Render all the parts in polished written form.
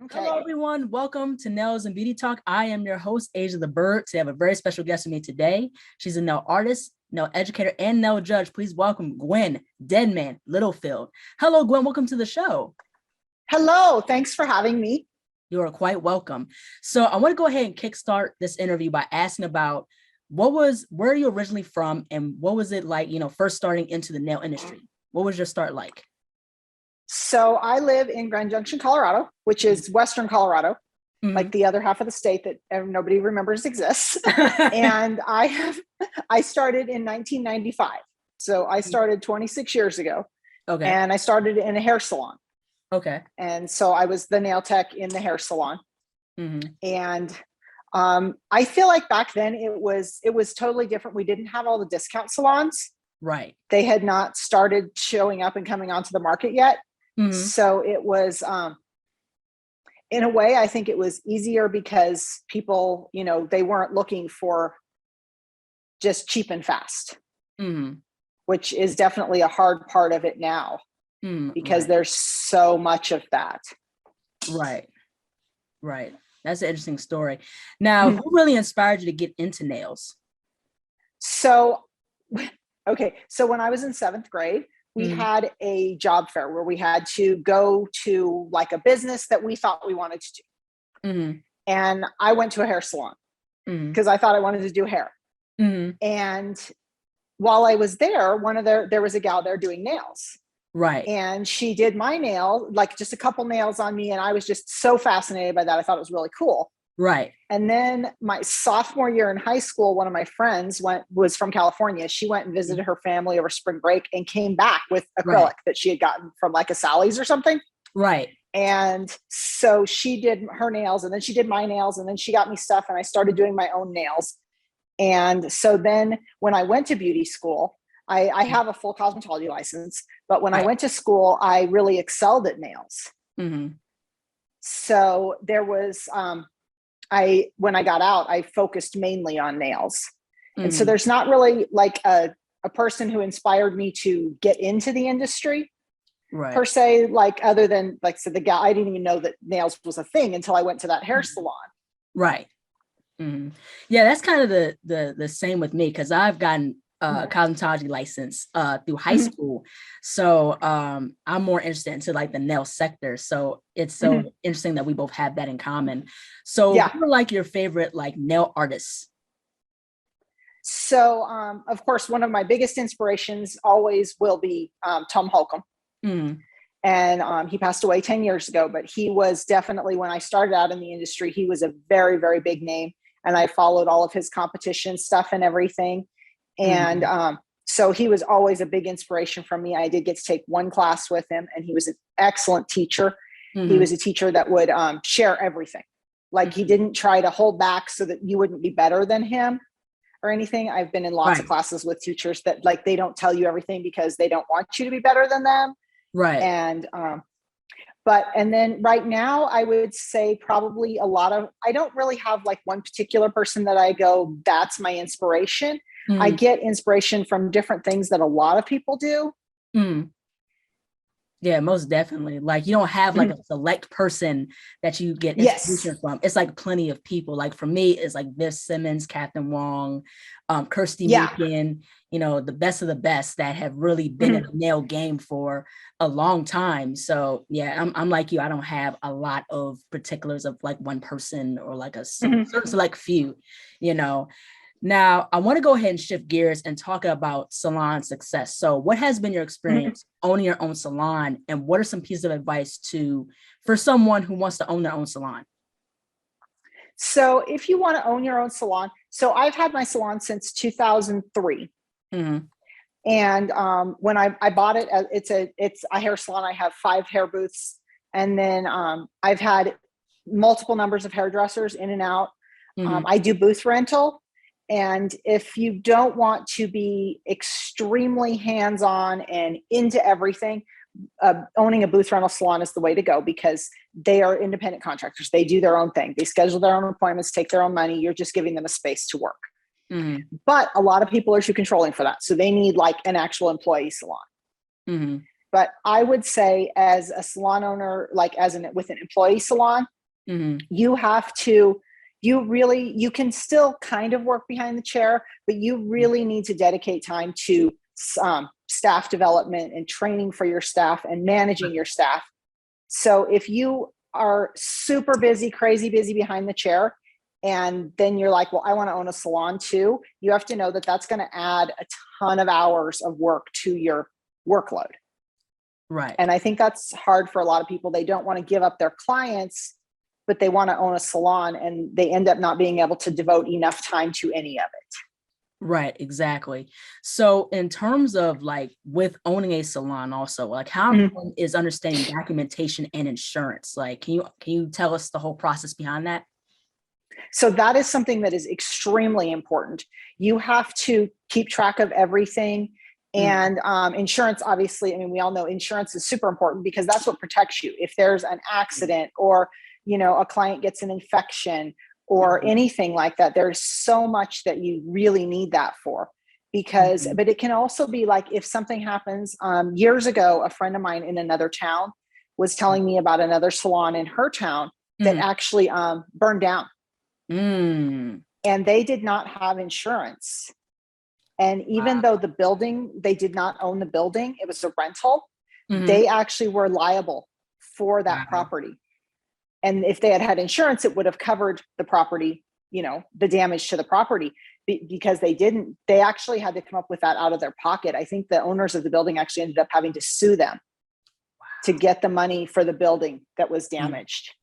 Okay. Hello, everyone. Welcome to Nails and Beauty Talk. I am your host, ASIATHABIRD. Today, I have a very special guest with me today. She's a nail artist, nail educator, and nail judge. Please welcome Guin Deadman Littlefield. Hello, Gwen. Welcome to the show. Hello. Thanks for having me. You are quite welcome. So I want to go ahead and kickstart this interview by asking about where are you originally from and what was it like, first starting into the nail industry? What was your start like? So I live in Grand Junction, Colorado, which is Western Colorado, like the other half of the state that nobody remembers exists. And I started in 1995. So I started 26 years ago. Okay. And I started in a hair salon. Okay. And so I was the nail tech in the hair salon. And I feel like back then it was totally different. We didn't have all the discount salons. Right. They had not started showing up and coming onto the market yet. So it was, in a way, I think it was easier because people, they weren't looking for just cheap and fast, which is definitely a hard part of it now because there's so much of that. Right. Right. That's an interesting story. Now, who really inspired you to get into nails? So, okay. So when I was in 7th grade, we had a job fair where we had to go to like a business that we thought we wanted to do. And I went to a hair salon because I thought I wanted to do hair. And while I was there, there was a gal there doing nails. Right. And she did my nail, like just a couple nails on me. And I was just so fascinated by that. I thought it was really cool. Right. And then my sophomore year in high school, one of my friends was from California. She went and visited her family over spring break and came back with acrylic that she had gotten from like a Sally's or something. Right. And so she did her nails and then she did my nails and then she got me stuff and I started doing my own nails. And so then when I went to beauty school, I have a full cosmetology license, but when I went to school, I really excelled at nails. So there was, when I got out, I focused mainly on nails. And so there's not really like a person who inspired me to get into the industry per se, like other than like, so the guy, I didn't even know that nails was a thing until I went to that hair salon. Right. Yeah, that's kind of the same with me. Cause I've gotten a cosmetology license through high school. So I'm more interested into like the nail sector. So it's so interesting that we both have that in common. So who are like your favorite like nail artists? So of course, one of my biggest inspirations always will be Tom Holcomb. And he passed away 10 years ago, but he was definitely, when I started out in the industry, he was a very, very big name. And I followed all of his competition stuff and everything. And so he was always a big inspiration for me. I did get to take one class with him and he was an excellent teacher. He was a teacher that would share everything. Like he didn't try to hold back so that you wouldn't be better than him or anything. I've been in lots of classes with teachers that like, they don't tell you everything because they don't want you to be better than them. Right. And, and then right now I would say probably I don't really have like one particular person that I go, that's my inspiration. I get inspiration from different things that a lot of people do. Yeah, most definitely. Like you don't have like a select person that you get inspiration from. It's like plenty of people. Like for me, it's like Viv Simmons, Catherine Wong, Kirsty Meakin, the best of the best that have really been in the nail game for a long time. So yeah, I'm like you. I don't have a lot of particulars of like one person or like a certain select few, Now, I want to go ahead and shift gears and talk about salon success. So what has been your experience owning your own salon, and what are some pieces of advice for someone who wants to own their own salon? So if you want to own your own salon, so I've had my salon since 2003. And when I bought it, it's a hair salon. I have 5 hair booths. And then I've had multiple numbers of hairdressers in and out. I do booth rental. And if you don't want to be extremely hands-on and into everything, owning a booth rental salon is the way to go because they are independent contractors. They do their own thing. They schedule their own appointments, take their own money. You're just giving them a space to work. But a lot of people are too controlling for that. So they need like an actual employee salon. But I would say as a salon owner, like with an employee salon, you have to, you can still kind of work behind the chair, but you really need to dedicate time to staff development and training for your staff and managing your staff. So if you are super busy, crazy busy behind the chair, and then you're like, well, I want to own a salon too, you have to know that that's going to add a ton of hours of work to your workload. Right. And I think that's hard for a lot of people. They don't want to give up their clients, but they want to own a salon, and they end up not being able to devote enough time to any of it. Right, exactly. So in terms of like with owning a salon also, like how important is understanding documentation and insurance? Like, can you tell us the whole process behind that? So that is something that is extremely important. You have to keep track of everything. And insurance, obviously, I mean, we all know insurance is super important because that's what protects you. If there's an accident or, a client gets an infection or anything like that, there's so much that you really need that for. Because, but it can also be like if something happens, years ago, a friend of mine in another town was telling me about another salon in her town that actually burned down. And they did not have insurance. And even though the building, they did not own the building, it was a rental, they actually were liable for that property. And if they had had insurance, it would have covered the property, the damage to the property. Because they didn't, they actually had to come up with that out of their pocket. I think the owners of the building actually ended up having to sue them to get the money for the building that was damaged.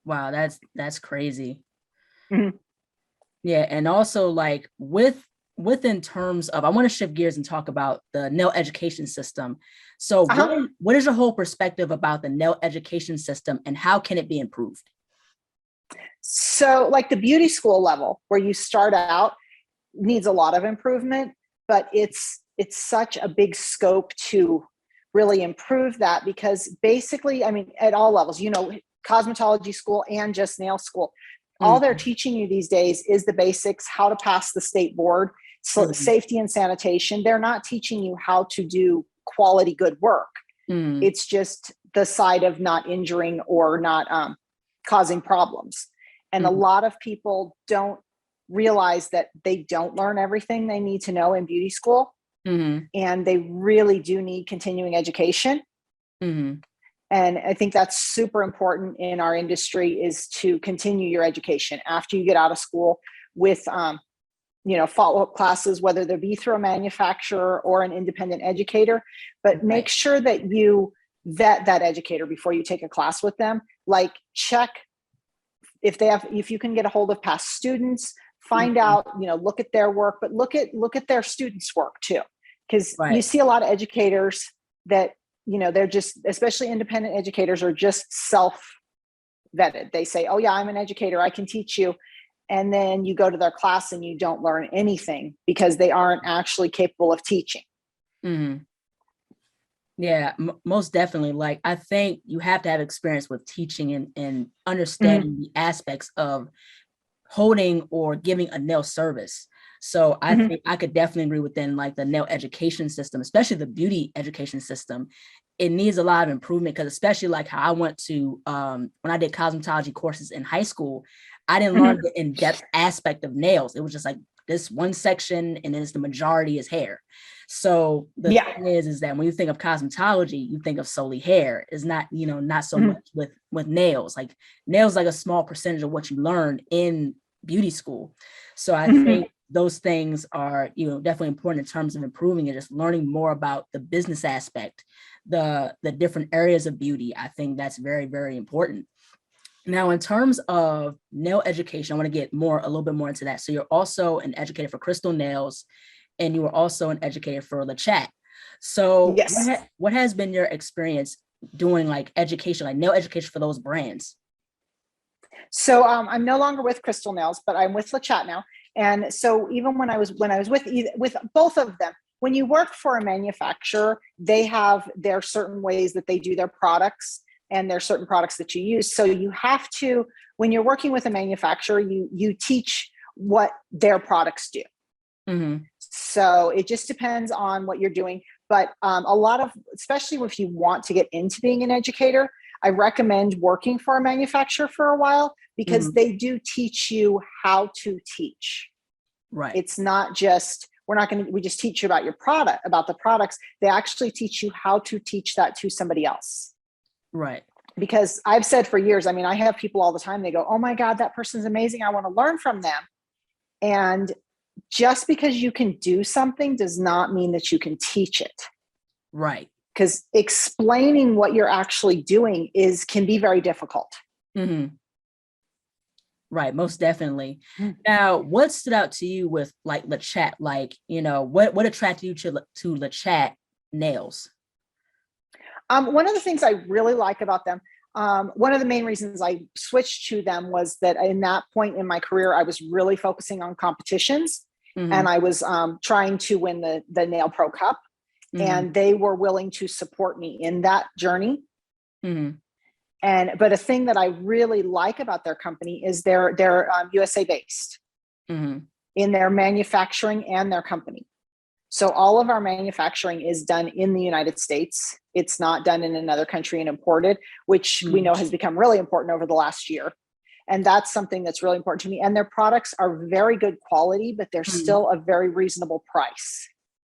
Wow, that's crazy. Yeah, and also like within terms of, I want to shift gears and talk about the nail education system. So what is your whole perspective about the nail education system and how can it be improved? So like the beauty school level where you start out needs a lot of improvement, but it's such a big scope to really improve that, because basically, I mean, at all levels, cosmetology school and just nail school, all they're teaching you these days is the basics, how to pass the state board, so safety and sanitation. They're not teaching you how to do quality, good work. It's just the side of not injuring or not causing problems. And a lot of people don't realize that they don't learn everything they need to know in beauty school. And they really do need continuing education. And I think that's super important in our industry, is to continue your education after you get out of school with, follow-up classes, whether they be through a manufacturer or an independent educator, but make sure that you vet that educator before you take a class with them. Like check if you can get a hold of past students, find out, look at their work, but look at their students' work too. Because you see a lot of educators that, they're just, especially independent educators, are just self-vetted. They say, oh yeah, I'm an educator, I can teach you. And then you go to their class and you don't learn anything because they aren't actually capable of teaching. Yeah, most definitely. Like, I think you have to have experience with teaching and understanding the aspects of holding or giving a nail service. So I think I could definitely agree within like the nail education system, especially the beauty education system. It needs a lot of improvement, because especially like how I went to, when I did cosmetology courses in high school, I didn't learn the in-depth aspect of nails. It was just like this one section, and then the majority is hair. So the thing is that when you think of cosmetology, you think of solely hair. Is not, not so much with nails. Like nails, like a small percentage of what you learn in beauty school. So I think those things are, definitely important in terms of improving and just learning more about the business aspect, the different areas of beauty. I think that's very, very important. Now, in terms of nail education, I want to get a little bit more into that. So you're also an educator for Crystal Nails, and you are also an educator for Le Chat. So what has been your experience doing like education, like nail education for those brands? So I'm no longer with Crystal Nails, but I'm with Le Chat now. And so even when I was with both of them, when you work for a manufacturer, they have their certain ways that they do their products, and there's certain products that you use. So you have to, when you're working with a manufacturer, you teach what their products do. So it just depends on what you're doing. But a lot of, especially if you want to get into being an educator, I recommend working for a manufacturer for a while, because they do teach you how to teach. Right. It's not just, we just teach you about your product, about the products. They actually teach you how to teach that to somebody else. Right. Because I've said for years, I mean, I have people all the time, they go, oh my God, that person's amazing, I want to learn from them. And just because you can do something does not mean that you can teach it. Right. Because explaining what you're actually doing can be very difficult. Mm-hmm. Right, most definitely. Now, what stood out to you with like Le Chat? Like, what attracted you to Le Chat nails? One of the things I really like about them, one of the main reasons I switched to them was that in that point in my career, I was really focusing on competitions, and I was trying to win the Nail Pro Cup, and they were willing to support me in that journey. But a thing that I really like about their company is they're USA based in their manufacturing and their company. So all of our manufacturing is done in the United States. It's not done in another country and imported, which we know has become really important over the last year. And that's something that's really important to me. And their products are very good quality, but they're still a very reasonable price.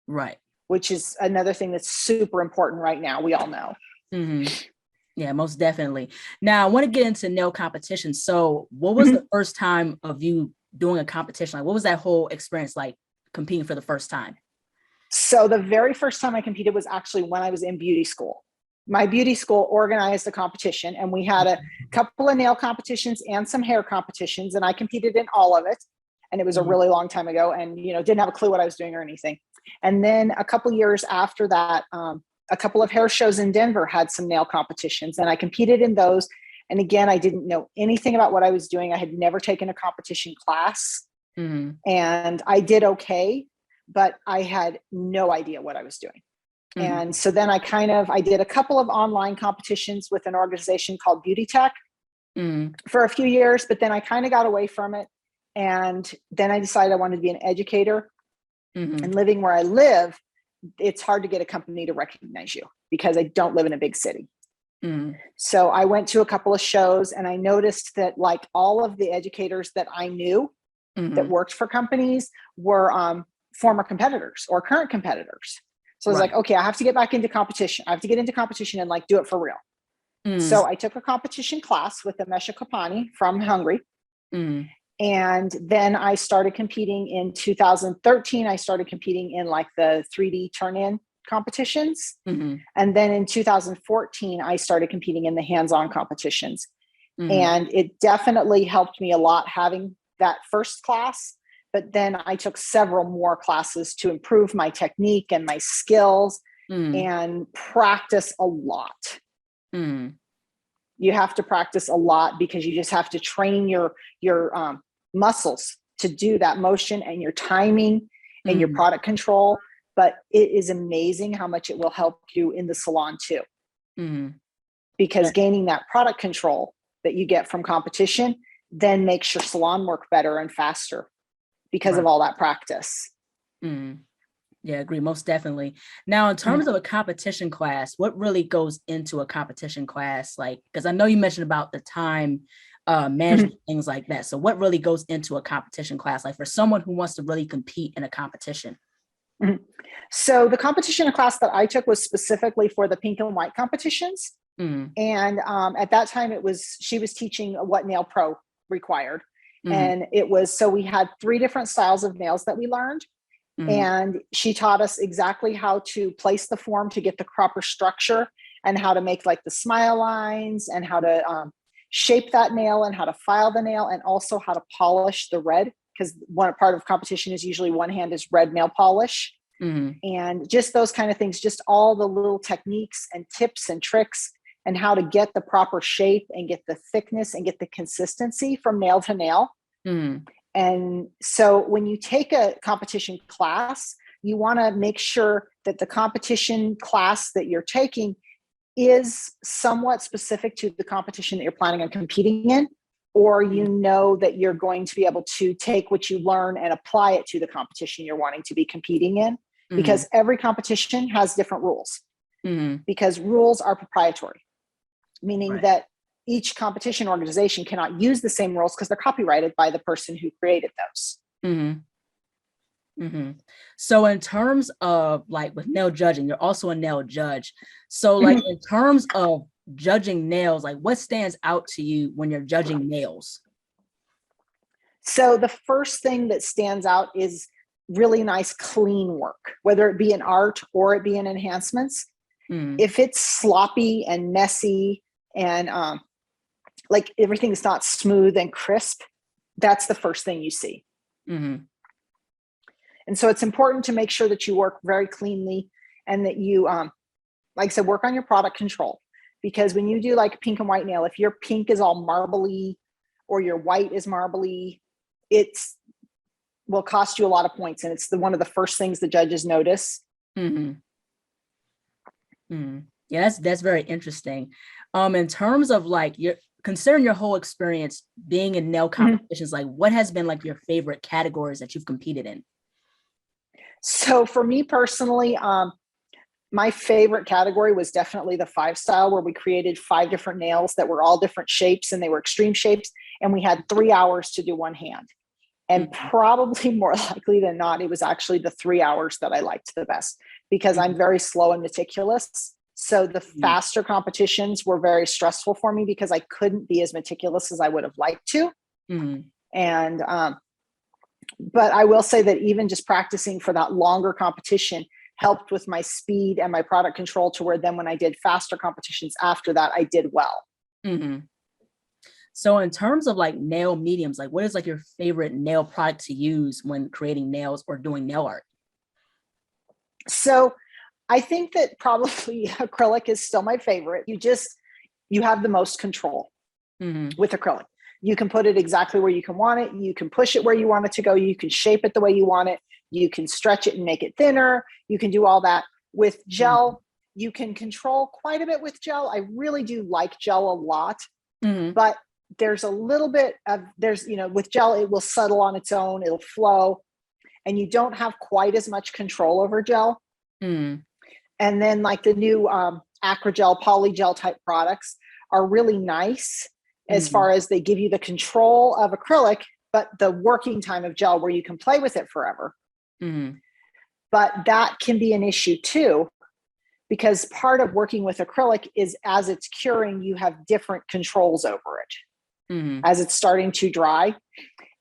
Right. Which is another thing that's super important right now. We all know. Yeah, most definitely. Now I want to get into nail competition. So what was the first time of you doing a competition? Like, what was that whole experience like, competing for the first time? So the very first time I competed was actually when I was in beauty school. My beauty school organized a competition, and we had a couple of nail competitions and some hair competitions, and I competed in all of it. And it was a really long time ago, and didn't have a clue what I was doing or anything. And then a couple years after that, a couple of hair shows in Denver had some nail competitions, and I competed in those. And again, I didn't know anything about what I was doing. I had never taken a competition class, and I did okay, but I had no idea what I was doing. And so then I did a couple of online competitions with an organization called Beauty Tech for a few years, but then I kind of got away from it. And then I decided I wanted to be an educator. And living where I live, it's hard to get a company to recognize you because I don't live in a big city. So I went to a couple of shows, and I noticed that like all of the educators that I knew that worked for companies were former competitors or current competitors. So I was like, okay, I have to get back into competition. I have to get into competition and like do it for real. So I took a competition class with Amesha Kopani from Hungary. And then I started competing in 2013. I started competing in like the 3D turn-in competitions. And then in 2014, I started competing in the hands-on competitions. And it definitely helped me a lot having that first class. But then I took several more classes to improve my technique and my skills and practice a lot. You have to practice a lot because you just have to train your muscles to do that motion and your timing and your product control. But it is amazing how much it will help you in the salon too. Because gaining that product control that you get from competition then makes your salon work better and faster because of all that practice. Yeah, I agree, most definitely. Now, in terms of a competition class, what really goes into a competition class? Like, because I know you mentioned about the time management, things like that. So what really goes into a competition class, like for someone who wants to really compete in a competition? So the competition class that I took was specifically for the pink and white competitions. And at that time, she was teaching what Nail Pro required. And so we had 3 different styles of nails that we learned. And she taught us exactly how to place the form to get the proper structure, and how to make like the smile lines, and how to shape that nail, and how to file the nail, and also how to polish the red, because one part of competition is usually one hand is red nail polish. And just those kind of things, just all the little techniques and tips and tricks, and how to get the proper shape and get the thickness and get the consistency from nail to nail. And so when you take a competition class, you want to make sure that the competition class that you're taking is somewhat specific to the competition that you're planning on competing in, or that you're going to be able to take what you learn and apply it to the competition you're wanting to be competing in. because every competition has different rules, because rules are proprietary, meaning that each competition organization cannot use the same rules because they're copyrighted by the person who created those. So in terms of like with nail judging, you're also a nail judge. So like in terms of judging nails, like what stands out to you when you're judging nails? So the first thing that stands out is really nice, clean work, whether it be in art or it be in enhancements. If it's sloppy and messy and like everything's not smooth and crisp, that's the first thing you see. And so it's important to make sure that you work very cleanly and that you, like I said, work on your product control. Because when you do like a pink and white nail, if your pink is all marbly or your white is marbly, it's will cost you a lot of points. And it's one of the first things the judges notice. Yeah, that's very interesting. In terms of like considering your whole experience being in nail competitions, like what has been like your favorite categories that you've competed in? So for me personally, my favorite category was definitely the 5 style, where we created 5 different nails that were all different shapes and they were extreme shapes. And we had 3 hours to do one hand. And probably more likely than not, it was actually the 3 hours that I liked the best, because I'm very slow and meticulous. So the faster competitions were very stressful for me because I couldn't be as meticulous as I would have liked to. And, but I will say that even just practicing for that longer competition helped with my speed and my product control, to where then when I did faster competitions after that, I did well. So in terms of like nail mediums, like what is like your favorite nail product to use when creating nails or doing nail art? So I think that probably acrylic is still my favorite. You have the most control with acrylic. You can put it exactly where you can want it. You can push it where you want it to go. You can shape it the way you want it. You can stretch it and make it thinner. You can do all that. With gel, you can control quite a bit with gel. I really do like gel a lot, but there's a little bit of, with gel, it will settle on its own. It'll flow, and you don't have quite as much control over gel. And then like the new acrogel, polygel type products are really nice as far as they give you the control of acrylic, but the working time of gel where you can play with it forever. But that can be an issue too, because part of working with acrylic is as it's curing, you have different controls over it as it's starting to dry.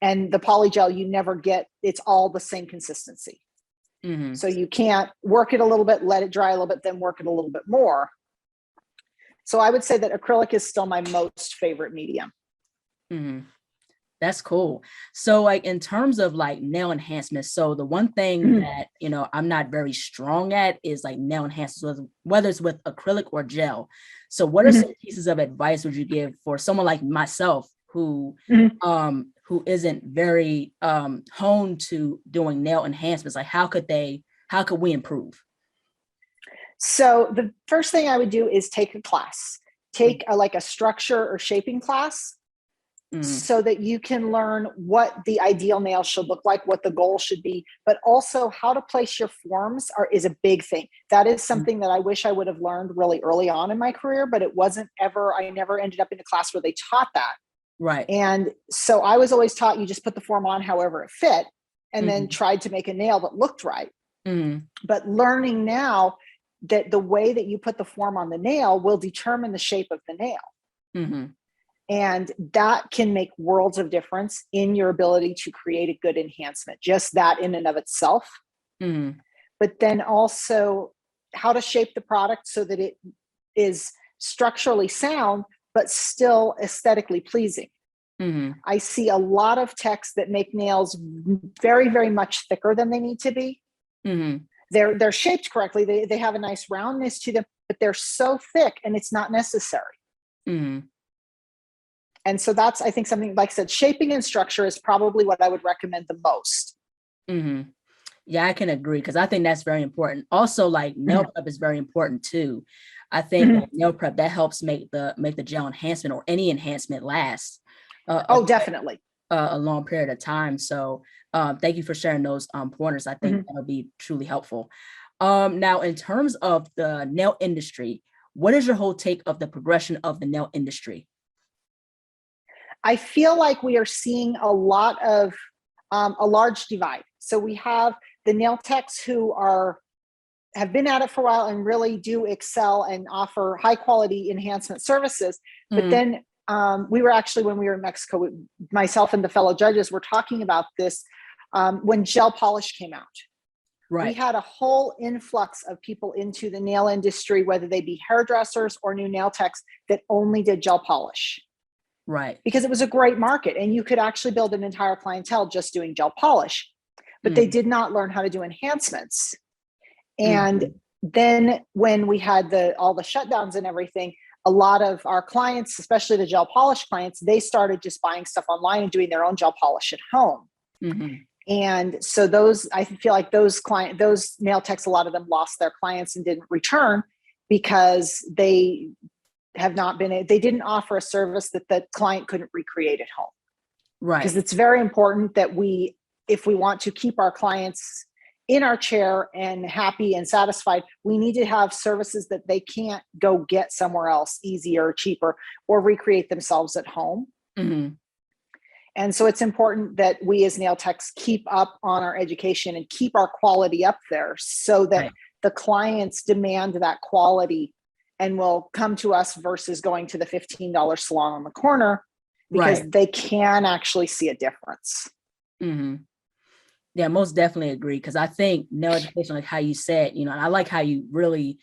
And the polygel, you never get, it's all the same consistency. So you can't work it a little bit, let it dry a little bit, then work it a little bit more. So I would say that acrylic is still my most favorite medium. That's cool. So like in terms of like nail enhancements, so the one thing that, I'm not very strong at is like nail enhancements, whether it's with acrylic or gel. So what are some pieces of advice would you give for someone like myself who isn't very honed to doing nail enhancements? Like how could we improve? So the first thing I would do is take a class, take a structure or shaping class, so that you can learn what the ideal nail should look like, what the goal should be, but also how to place your forms is a big thing. That is something that I wish I would have learned really early on in my career, but I never ended up in a class where they taught that. Right. And so I was always taught you just put the form on however it fit, and then tried to make a nail that looked right. But learning now that the way that you put the form on the nail will determine the shape of the nail. And that can make worlds of difference in your ability to create a good enhancement, just that in and of itself. But then also how to shape the product so that it is structurally sound, but still aesthetically pleasing. I see a lot of techs that make nails very, very much thicker than they need to be. They're shaped correctly. They have a nice roundness to them, but they're so thick and it's not necessary. And so that's, I think, something, like I said, shaping and structure is probably what I would recommend the most. Yeah, I can agree, because I think that's very important. Also, like nail prep is very important too. I think like nail prep, that helps make the gel enhancement or any enhancement last. Definitely. A long period of time. So Thank you for sharing those pointers. I think that'll be truly helpful. Now, in terms of the nail industry, what is your whole take of the progression of the nail industry? I feel like we are seeing a lot of a large divide. So we have the nail techs who have been at it for a while and really do excel and offer high quality enhancement services. But then we were actually, when we were in Mexico, myself and the fellow judges were talking about this when gel polish came out. Right. We had a whole influx of people into the nail industry, whether they be hairdressers or new nail techs that only did gel polish. Right. Because it was a great market and you could actually build an entire clientele just doing gel polish, but they did not learn how to do enhancements. And then when we had all the shutdowns and everything, a lot of our clients, especially the gel polish clients, they started just buying stuff online and doing their own gel polish at home. And so I feel like those nail techs, a lot of them lost their clients and didn't return because they didn't offer a service that the client couldn't recreate at home. Right. Because it's very important that if we want to keep our clients in our chair and happy and satisfied, we need to have services that they can't go get somewhere else easier, cheaper, or recreate themselves at home. And so it's important that we as nail techs keep up on our education and keep our quality up there so that the clients demand that quality and will come to us versus going to the $15 salon on the corner because they can actually see a difference. Yeah, most definitely agree. Because I think nail education, like how you said, and I like how you really,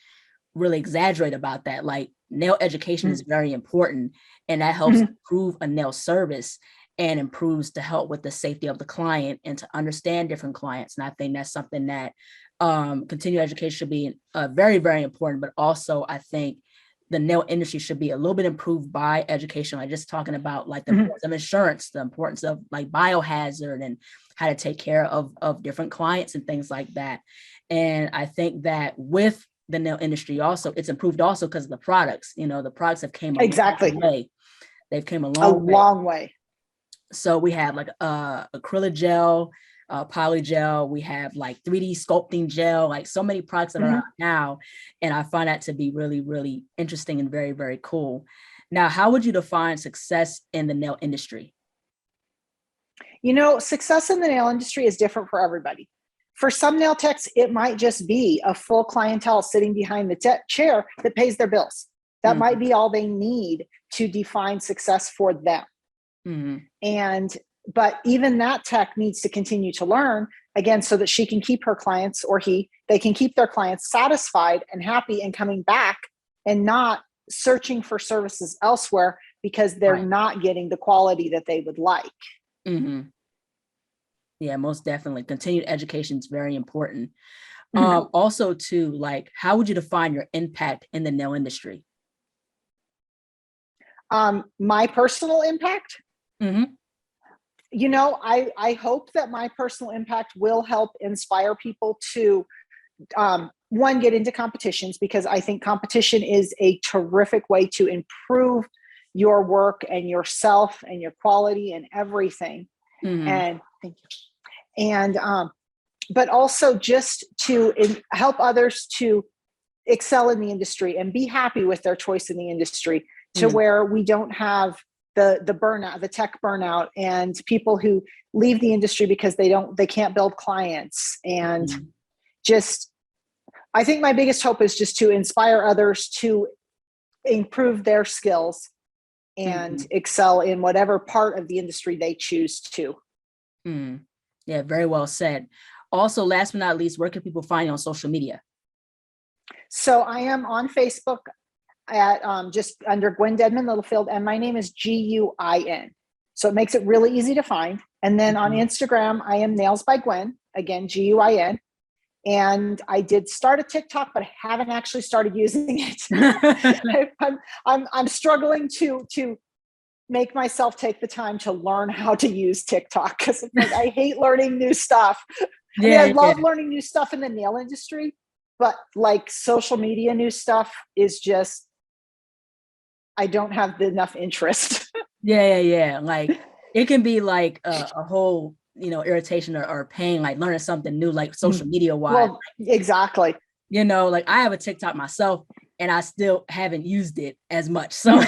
really exaggerate about that. Like nail education is very important, and that helps improve a nail service and improves to help with the safety of the client and to understand different clients. And I think that's something that continuing education should be very, very important. But also, I think the nail industry should be a little bit improved by education, like just talking about like the importance of insurance, the importance of like biohazard and how to take care of different clients and things like that. And I think that with the nail industry also, it's improved also because of the products. The products have came a long way. They've came a long way. So we have like acrylic gel, polygel, we have like 3D sculpting gel, like so many products that are out now. And I find that to be really, really interesting and very, very cool. Now, how would you define success in the nail industry? Success in the nail industry is different for everybody. For some nail techs, it might just be a full clientele sitting behind the chair that pays their bills. That might be all they need to define success for them. But even that tech needs to continue to learn again, so that she can keep her clients they can keep their clients satisfied and happy and coming back and not searching for services elsewhere because they're not getting the quality that they would like. Yeah, most definitely. Continued education is very important. Also too, like, how would you define your impact in the nail industry? My personal impact? I hope that my personal impact will help inspire people to, one, get into competitions, because I think competition is a terrific way to improve your work and yourself and your quality and everything. And thank you. And, but also just to help others to excel in the industry and be happy with their choice in the industry to where we don't have the burnout, the tech burnout, and people who leave the industry because they can't build clients. And I think my biggest hope is just to inspire others to improve their skills and excel in whatever part of the industry they choose to. Yeah, very well said. Also, last but not least, where can people find you on social media? So I am on Facebook at just under Guin Deadman Littlefield, and my name is Guin. So it makes it really easy to find. And then on Instagram, I am Nails by Gwen, again, Guin. And I did start a TikTok, but I haven't actually started using it. I'm struggling to make myself take the time to learn how to use TikTok because I hate learning new stuff. I love learning new stuff in the nail industry, but like social media new stuff is just, I don't have enough interest. Yeah. Like it can be like a whole irritation or pain, like learning something new, like social media wise. Well, exactly. Like I have a TikTok myself and I still haven't used it as much. So,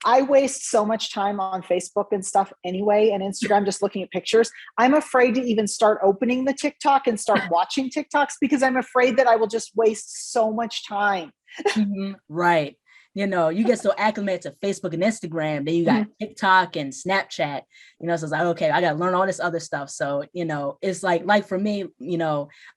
I waste so much time on Facebook and stuff anyway, and Instagram, just looking at pictures. I'm afraid to even start opening the TikTok and start watching TikToks because I'm afraid that I will just waste so much time. Right. You get so acclimated to Facebook and Instagram, then you got TikTok and Snapchat, so it's like, okay, I got to learn all this other stuff. So, it's like for me,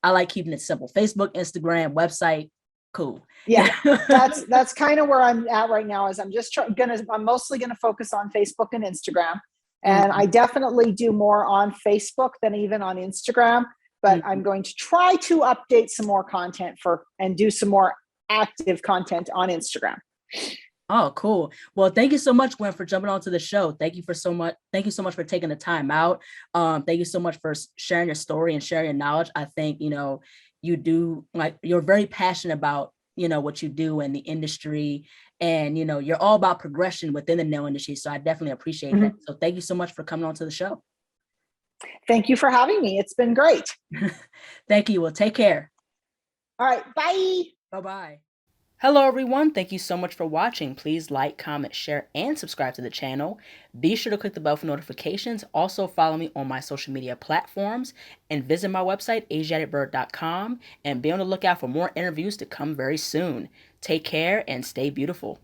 I like keeping it simple. Facebook, Instagram, website, cool. Yeah, that's kind of where I'm at right now. Is I'm just I'm mostly gonna focus on Facebook and Instagram, and I definitely do more on Facebook than even on Instagram. But I'm going to try to update some more content and do some more active content on Instagram. Oh, cool. Well, thank you so much, Gwen, for jumping onto the show. Thank you so much for taking the time out. Thank you so much for sharing your story and sharing your knowledge. I think, you do, like, you're very passionate about, what you do in the industry, and, you're all about progression within the nail industry. So I definitely appreciate that. So thank you so much for coming onto the show. Thank you for having me. It's been great. Thank you. Well, take care. All right. Bye. Bye-bye. Hello, everyone. Thank you so much for watching. Please like, comment, share, and subscribe to the channel. Be sure to click the bell for notifications. Also, follow me on my social media platforms and visit my website, ASIATHABIRD.com, and be on the lookout for more interviews to come very soon. Take care and stay beautiful.